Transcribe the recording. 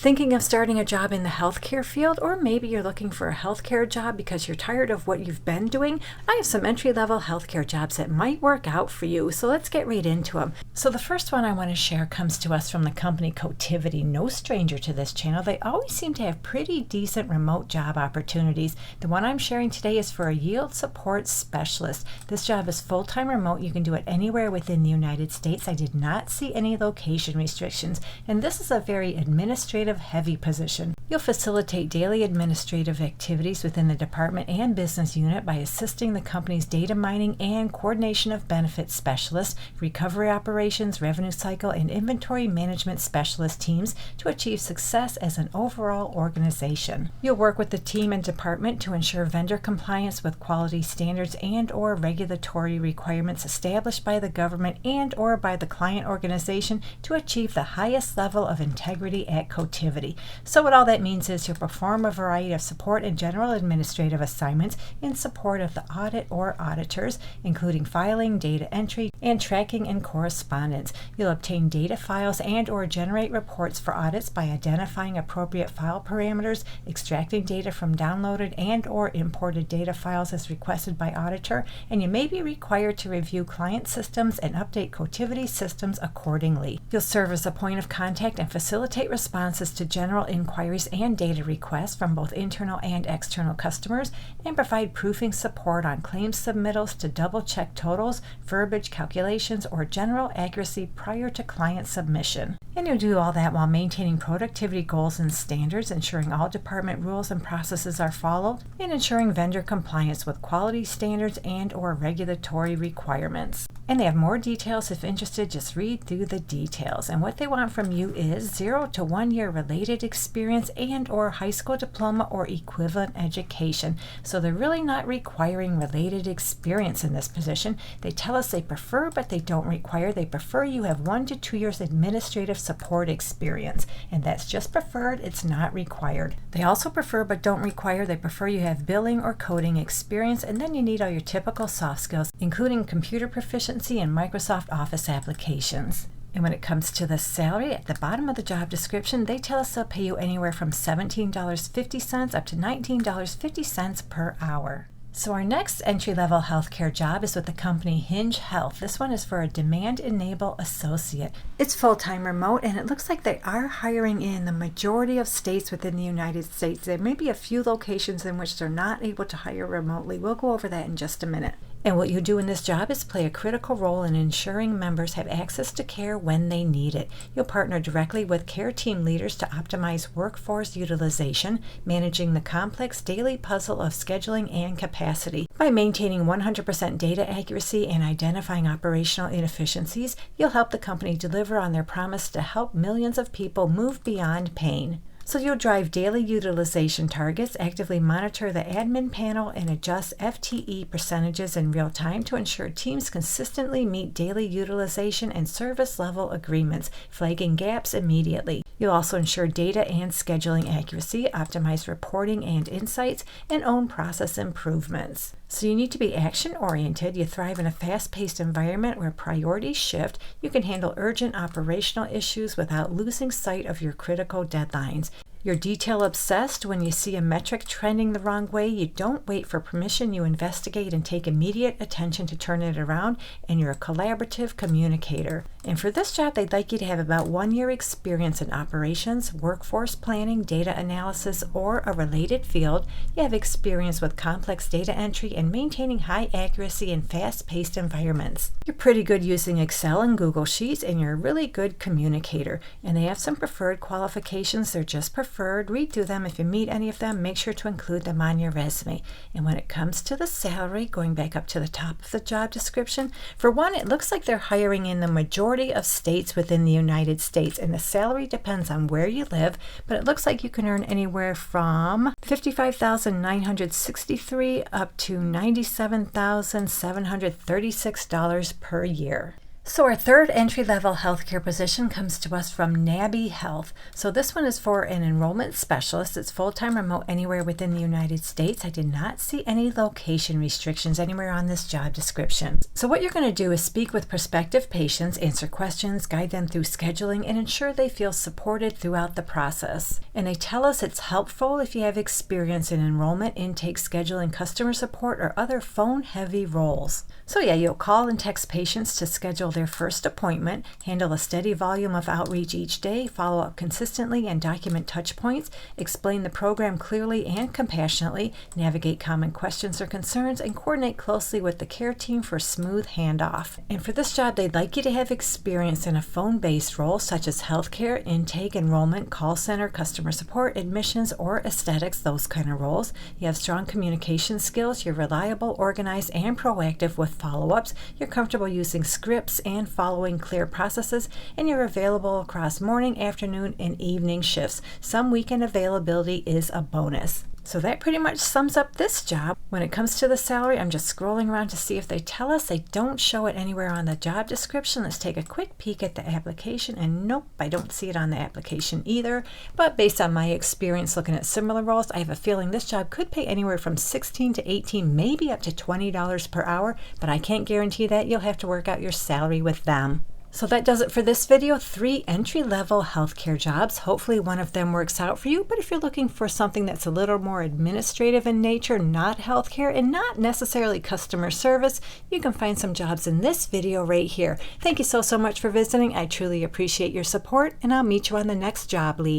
Thinking of starting a job in the healthcare field, or maybe you're looking for a healthcare job because you're tired of what you've been doing? I have some entry-level healthcare jobs that might work out for you, so let's get right into them. So the first one I want to share comes to us from the company Cotiviti. No stranger to this channel. They always seem to have pretty decent remote job opportunities. The one I'm sharing today is for a yield support specialist. This job is full-time remote. You can do it anywhere within the United States. I did not see any location restrictions, and this is a very administrative heavy position. You'll facilitate daily administrative activities within the department and business unit by assisting the company's data mining and coordination of benefits specialists, recovery operations, revenue cycle, and inventory management specialist teams to achieve success as an overall organization. You'll work with the team and department to ensure vendor compliance with quality standards and/or regulatory requirements established by the government and/or by the client organization to achieve the highest level of integrity at Cotiviti. So what all that means is you'll perform a variety of support and general administrative assignments in support of the audit or auditors, including filing, data entry, and tracking and correspondence. You'll obtain data files and/or generate reports for audits by identifying appropriate file parameters, extracting data from downloaded and/or imported data files as requested by auditor, and you may be required to review client systems and update Cotiviti systems accordingly. You'll serve as a point of contact and facilitate responses to general inquiries and data requests from both internal and external customers, and provide proofing support on claims submittals to double-check totals, verbiage calculations, or general accuracy prior to client submission. And you'll do all that while maintaining productivity goals and standards, ensuring all department rules and processes are followed, and ensuring vendor compliance with quality standards and/or regulatory requirements. And they have more details. If interested, just read through the details. And what they want from you is 0 to 1 year related experience and/or high school diploma or equivalent education. So they're really not requiring related experience in this position. They tell us they prefer, but they don't require. They prefer you have 1 to 2 years administrative support experience, and that's just preferred. It's not required. They also prefer but don't require. They prefer you have billing or coding experience, and then you need all your typical soft skills, including computer proficiency and Microsoft Office applications. And when it comes to the salary, at the bottom of the job description, they tell us they'll pay you anywhere from $17.50 up to $19.50 per hour. So our next entry-level healthcare job is with the company Hinge Health. This one is for a Demand Enable associate. It's full-time remote, and it looks like they are hiring in the majority of states within the United States. There may be a few locations in which they're not able to hire remotely. We'll go over that in just a minute. And what you do in this job is play a critical role in ensuring members have access to care when they need it. You'll partner directly with care team leaders to optimize workforce utilization, managing the complex daily puzzle of scheduling and capacity. By maintaining 100% data accuracy and identifying operational inefficiencies, you'll help the company deliver on their promise to help millions of people move beyond pain. So you'll drive daily utilization targets, actively monitor the admin panel, and adjust FTE percentages in real time to ensure teams consistently meet daily utilization and service level agreements, flagging gaps immediately. You'll also ensure data and scheduling accuracy, optimize reporting and insights, and own process improvements. So you need to be action-oriented. You thrive in a fast-paced environment where priorities shift. You can handle urgent operational issues without losing sight of your critical deadlines. You're detail-obsessed. When you see a metric trending the wrong way, you don't wait for permission. You investigate and take immediate attention to turn it around, and you're a collaborative communicator. And for this job, they'd like you to have about 1 year experience in operations, workforce planning, data analysis, or a related field. You have experience with complex data entry and maintaining high accuracy in fast-paced environments. You're pretty good using Excel and Google Sheets, and you're a really good communicator. And they have some preferred qualifications. They're just preferred. Read through them. If you meet any of them, make sure to include them on your resume. And when it comes to the salary, going back up to the top of the job description, for one, it looks like they're hiring in the majority of states within the United States, and the salary depends on where you live, but it looks like you can earn anywhere from $55,963 up to $97,736 per year. So our third entry-level healthcare position comes to us from Nabby Health. So this one is for an enrollment specialist. It's full-time remote anywhere within the United States. I did not see any location restrictions anywhere on this job description. So what you're going to do is speak with prospective patients, answer questions, guide them through scheduling, and ensure they feel supported throughout the process. And they tell us it's helpful if you have experience in enrollment, intake, scheduling, customer support, or other phone-heavy roles. So yeah, you'll call and text patients to schedule their first appointment, handle a steady volume of outreach each day, follow up consistently and document touch points, explain the program clearly and compassionately, navigate common questions or concerns, and coordinate closely with the care team for smooth handoff. And for this job, they'd like you to have experience in a phone-based role such as healthcare, intake, enrollment, call center, customer support, admissions, or aesthetics, those kind of roles. You have strong communication skills, you're reliable, organized, and proactive with follow-ups, you're comfortable using scripts and following clear processes, and you're available across morning, afternoon, and evening shifts. Some weekend availability is a bonus. So that pretty much sums up this job. When it comes to the salary, I'm just scrolling around to see if they tell us. They don't show it anywhere on the job description. Let's take a quick peek at the application, and nope, I don't see it on the application either. But based on my experience looking at similar roles, I have a feeling this job could pay anywhere from $16 to $18, maybe up to $20 per hour, but I can't guarantee that. You'll have to work out your salary with them. So that does it for this video. 3 entry-level healthcare jobs. Hopefully one of them works out for you, but if you're looking for something that's a little more administrative in nature, not healthcare, and not necessarily customer service, you can find some jobs in this video right here. Thank you so much for visiting. I truly appreciate your support, and I'll meet you on the next job lead.